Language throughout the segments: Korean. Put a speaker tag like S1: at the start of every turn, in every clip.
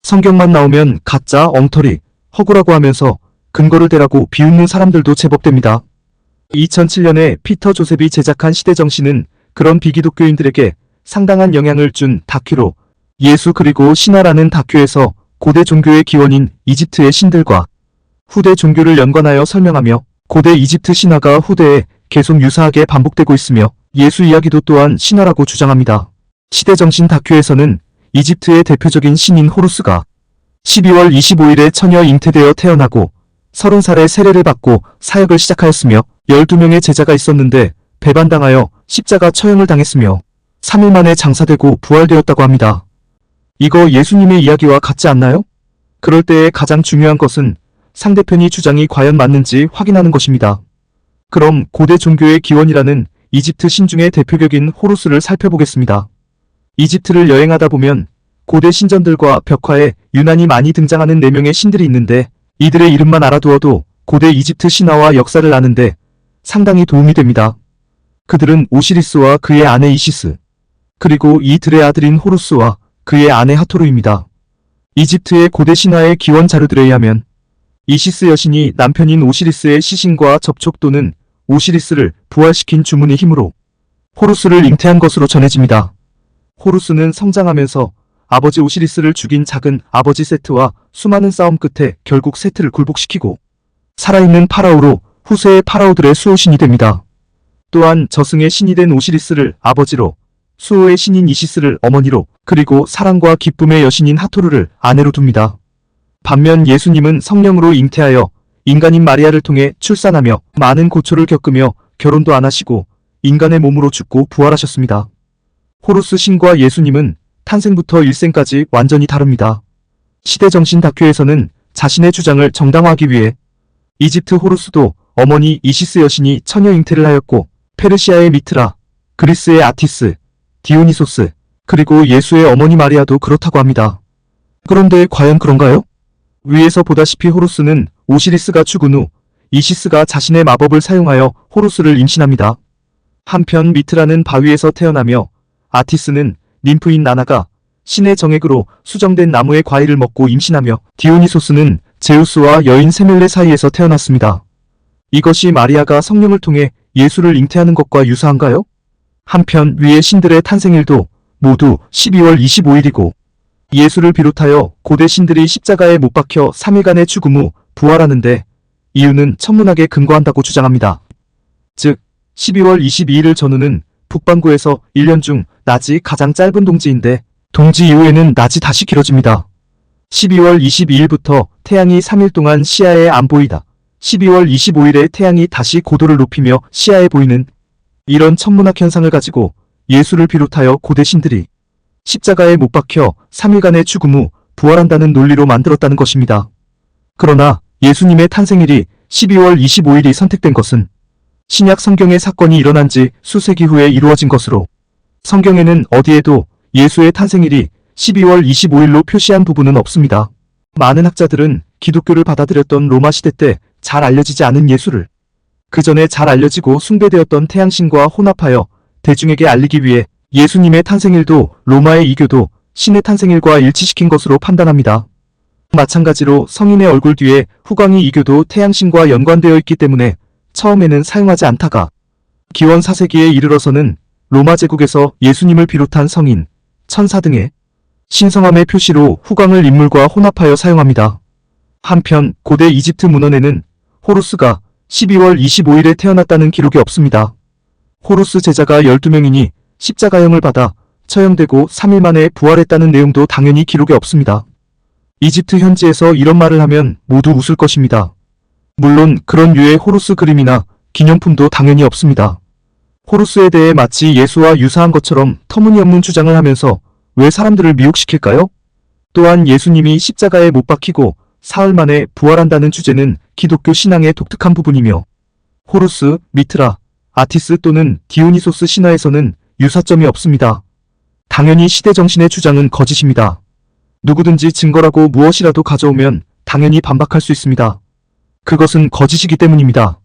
S1: 성경만 나오면 가짜, 엉터리, 허구라고 하면서 근거를 대라고 비웃는 사람들도 제법 됩니다. 2007년에 피터 조셉이 제작한 시대정신은 그런 비기독교인들에게 상당한 영향을 준 다큐로 예수 그리고 신화라는 다큐에서 고대 종교의 기원인 이집트의 신들과 후대 종교를 연관하여 설명하며 고대 이집트 신화가 후대에 계속 유사하게 반복되고 있으며 예수 이야기도 또한 신화라고 주장합니다. 시대정신 다큐에서는 이집트의 대표적인 신인 호루스가 12월 25일에 처녀 잉태되어 태어나고 30살에 세례를 받고 사역을 시작하였으며 12명의 제자가 있었는데 배반당하여 십자가 처형을 당했으며 3일 만에 장사되고 부활되었다고 합니다. 이거 예수님의 이야기와 같지 않나요? 그럴 때의 가장 중요한 것은 상대편이 주장이 과연 맞는지 확인하는 것입니다. 그럼 고대 종교의 기원이라는 이집트 신 중의 대표격인 호루스를 살펴보겠습니다. 이집트를 여행하다 보면 고대 신전들과 벽화에 유난히 많이 등장하는 4명의 신들이 있는데 이들의 이름만 알아두어도 고대 이집트 신화와 역사를 아는데 상당히 도움이 됩니다. 그들은 오시리스와 그의 아내 이시스, 그리고 이들의 아들인 호루스와 그의 아내 하토르입니다. 이집트의 고대 신화의 기원 자료들에 의하면 이시스 여신이 남편인 오시리스의 시신과 접촉 또는 오시리스를 부활시킨 주문의 힘으로 호루스를 잉태한 것으로 전해집니다. 호루스는 성장하면서 아버지 오시리스를 죽인 작은 아버지 세트와 수많은 싸움 끝에 결국 세트를 굴복시키고 살아있는 파라오로 후세의 파라오들의 수호신이 됩니다. 또한 저승의 신이 된 오시리스를 아버지로, 수호의 신인 이시스를 어머니로, 그리고 사랑과 기쁨의 여신인 하토르를 아내로 둡니다. 반면 예수님은 성령으로 잉태하여 인간인 마리아를 통해 출산하며 많은 고초를 겪으며 결혼도 안 하시고 인간의 몸으로 죽고 부활하셨습니다. 호루스 신과 예수님은 탄생부터 일생까지 완전히 다릅니다. 시대정신 다큐에서는 자신의 주장을 정당화하기 위해 이집트 호루스도 어머니 이시스 여신이 처녀 잉태를 하였고 페르시아의 미트라, 그리스의 아티스, 디오니소스, 그리고 예수의 어머니 마리아도 그렇다고 합니다. 그런데 과연 그런가요? 위에서 보다시피 호루스는 오시리스가 죽은 후 이시스가 자신의 마법을 사용하여 호루스를 임신합니다. 한편 미트라는 바위에서 태어나며 아티스는 ним프인 나나가 신의 정액으로 수정된 나무의 과일을 먹고 임신하며 디오니소스는 제우스와 여인 세멜레 사이에서 태어났습니다. 이것이 마리아가 성령을 통해 예수를 잉태하는 것과 유사한가요? 한편 위의 신들의 탄생일도 모두 12월 25일이고 예수를 비롯하여 고대 신들이 십자가에 못 박혀 3일간의 죽음 후 부활하는데 이유는 천문학에 근거한다고 주장합니다. 즉 12월 22일을 전후는 북반구에서 1년 중 낮이 가장 짧은 동지인데 동지 이후에는 낮이 다시 길어집니다. 12월 22일부터 태양이 3일 동안 시야에 안 보이다. 12월 25일에 태양이 다시 고도를 높이며 시야에 보이는 이런 천문학 현상을 가지고 예수를 비롯하여 고대 신들이 십자가에 못 박혀 3일간의 죽음 후 부활한다는 논리로 만들었다는 것입니다. 그러나 예수님의 탄생일이 12월 25일이 선택된 것은 신약 성경의 사건이 일어난 지 수세기 후에 이루어진 것으로 성경에는 어디에도 예수의 탄생일이 12월 25일로 표시한 부분은 없습니다. 많은 학자들은 기독교를 받아들였던 로마 시대 때 잘 알려지지 않은 예수를 그 전에 잘 알려지고 숭배되었던 태양신과 혼합하여 대중에게 알리기 위해 예수님의 탄생일도 로마의 이교도 신의 탄생일과 일치시킨 것으로 판단합니다. 마찬가지로 성인의 얼굴 뒤에 후광이 이교도 태양신과 연관되어 있기 때문에 처음에는 사용하지 않다가 기원 4세기에 이르러서는 로마 제국에서 예수님을 비롯한 성인, 천사 등의 신성함의 표시로 후광을 인물과 혼합하여 사용합니다. 한편 고대 이집트 문헌에는 호루스가 12월 25일에 태어났다는 기록이 없습니다. 호루스 제자가 12명이니 십자가형을 받아 처형되고 3일 만에 부활했다는 내용도 당연히 기록에 없습니다. 이집트 현지에서 이런 말을 하면 모두 웃을 것입니다. 물론 그런 류의 호루스 그림이나 기념품도 당연히 없습니다. 호루스에 대해 마치 예수와 유사한 것처럼 터무니없는 주장을 하면서 왜 사람들을 미혹시킬까요? 또한 예수님이 십자가에 못 박히고 사흘 만에 부활한다는 주제는 기독교 신앙의 독특한 부분이며 호루스, 미트라, 아티스 또는 디오니소스 신화에서는 유사점이 없습니다. 당연히 시대정신의 주장은 거짓입니다. 누구든지 증거라고 무엇이라도 가져오면 당연히 반박할 수 있습니다. 그것은 거짓이기 때문입니다.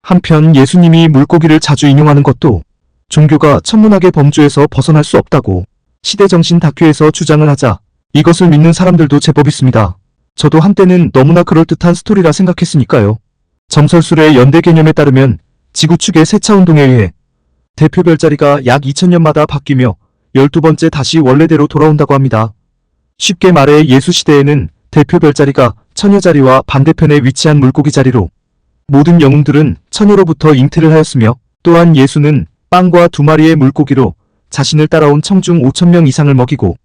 S1: 한편 예수님이 물고기를 자주 인용하는 것도 종교가 천문학의 범주에서 벗어날 수 없다고 시대정신 다큐에서 주장을 하자 이것을 믿는 사람들도 제법 있습니다. 저도 한때는 너무나 그럴듯한 스토리라 생각했으니까요. 점설술의 연대 개념에 따르면 지구 축의 세차운동에 의해 대표 별자리가 약 2000년마다 바뀌며 12번째 다시 원래대로 돌아온다고 합니다. 쉽게 말해 예수시대에는 대표 별자리가 처녀자리와 반대편에 위치한 물고기 자리로 모든 영웅들은 처녀로부터 잉태를 하였으며 또한 예수는 빵과 2마리의 물고기로 자신을 따라온 청중 5000명 이상을 먹이고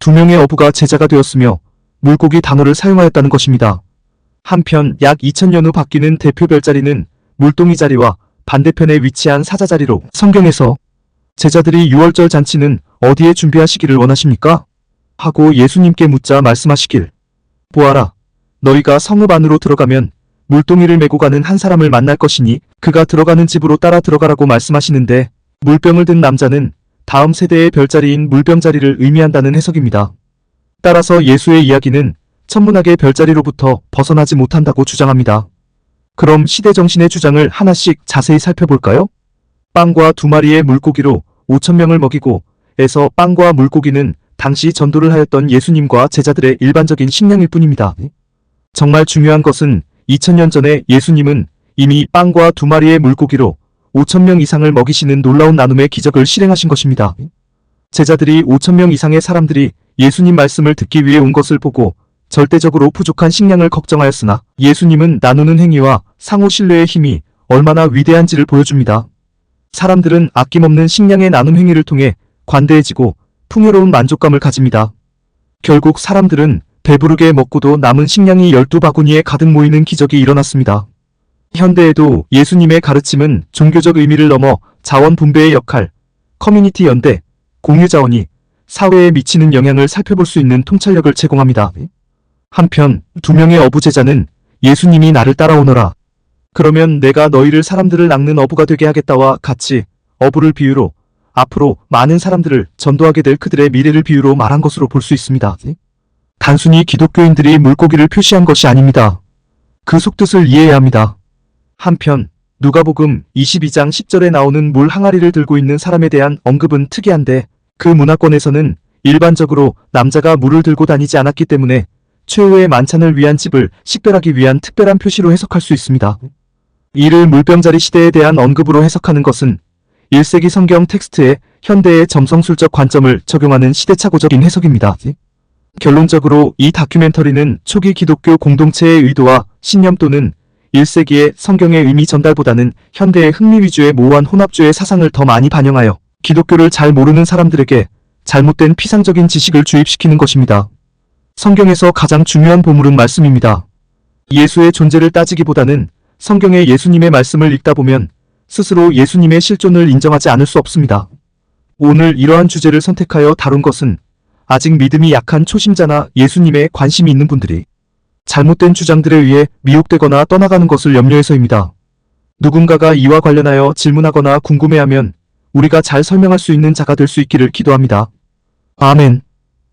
S1: 2명의 어부가 제자가 되었으며 물고기 단어를 사용하였다는 것입니다. 한편 약 2000년 후 바뀌는 대표 별자리는 물동이 자리와 반대편에 위치한 사자 자리로 성경에서 제자들이 유월절 잔치는 어디에 준비하시기를 원하십니까? 하고 예수님께 묻자 말씀하시길 보아라. 너희가 성읍 안으로 들어가면 물동이를 메고 가는 한 사람을 만날 것이니 그가 들어가는 집으로 따라 들어가라고 말씀하시는데 물병을 든 남자는 다음 세대의 별자리인 물병자리를 의미한다는 해석입니다. 따라서 예수의 이야기는 천문학의 별자리로부터 벗어나지 못한다고 주장합니다. 그럼 시대정신의 주장을 하나씩 자세히 살펴볼까요? 빵과 2마리의 물고기로 5000명을 먹이고 에서 빵과 물고기는 당시 전도를 하였던 예수님과 제자들의 일반적인 식량일 뿐입니다. 정말 중요한 것은 2000년 전에 예수님은 이미 빵과 2마리의 물고기로 5000명 이상을 먹이시는 놀라운 나눔의 기적을 실행하신 것입니다. 제자들이 5000명 이상의 사람들이 예수님 말씀을 듣기 위해 온 것을 보고 절대적으로 부족한 식량을 걱정하였으나 예수님은 나누는 행위와 상호 신뢰의 힘이 얼마나 위대한지를 보여줍니다. 사람들은 아낌없는 식량의 나눔 행위를 통해 관대해지고 풍요로운 만족감을 가집니다. 결국 사람들은 배부르게 먹고도 남은 식량이 12바구니에 가득 모이는 기적이 일어났습니다. 현대에도 예수님의 가르침은 종교적 의미를 넘어 자원 분배의 역할, 커뮤니티 연대, 공유 자원이 사회에 미치는 영향을 살펴볼 수 있는 통찰력을 제공합니다. 한편 2명의 어부 제자는 예수님이 나를 따라오너라. 그러면 내가 너희를 사람들을 낚는 어부가 되게 하겠다와 같이 어부를 비유로 앞으로 많은 사람들을 전도하게 될 그들의 미래를 비유로 말한 것으로 볼 수 있습니다. 단순히 기독교인들이 물고기를 표시한 것이 아닙니다. 그 속뜻을 이해해야 합니다. 한편 누가복음 22장 10절에 나오는 물 항아리를 들고 있는 사람에 대한 언급은 특이한데 그 문화권에서는 일반적으로 남자가 물을 들고 다니지 않았기 때문에 최후의 만찬을 위한 집을 식별하기 위한 특별한 표시로 해석할 수 있습니다. 이를 물병자리 시대에 대한 언급으로 해석하는 것은 1세기 성경 텍스트에 현대의 점성술적 관점을 적용하는 시대착오적인 해석입니다. 결론적으로 이 다큐멘터리는 초기 기독교 공동체의 의도와 신념 또는 1세기의 성경의 의미 전달보다는 현대의 흥미 위주의 모호한 혼합주의 사상을 더 많이 반영하여 기독교를 잘 모르는 사람들에게 잘못된 피상적인 지식을 주입시키는 것입니다. 성경에서 가장 중요한 보물은 말씀입니다. 예수의 존재를 따지기보다는 성경의 예수님의 말씀을 읽다 보면 스스로 예수님의 실존을 인정하지 않을 수 없습니다. 오늘 이러한 주제를 선택하여 다룬 것은 아직 믿음이 약한 초심자나 예수님에 관심이 있는 분들이 잘못된 주장들에 의해 미혹되거나 떠나가는 것을 염려해서입니다. 누군가가 이와 관련하여 질문하거나 궁금해하면 우리가 잘 설명할 수 있는 자가 될 수 있기를 기도합니다. 아멘.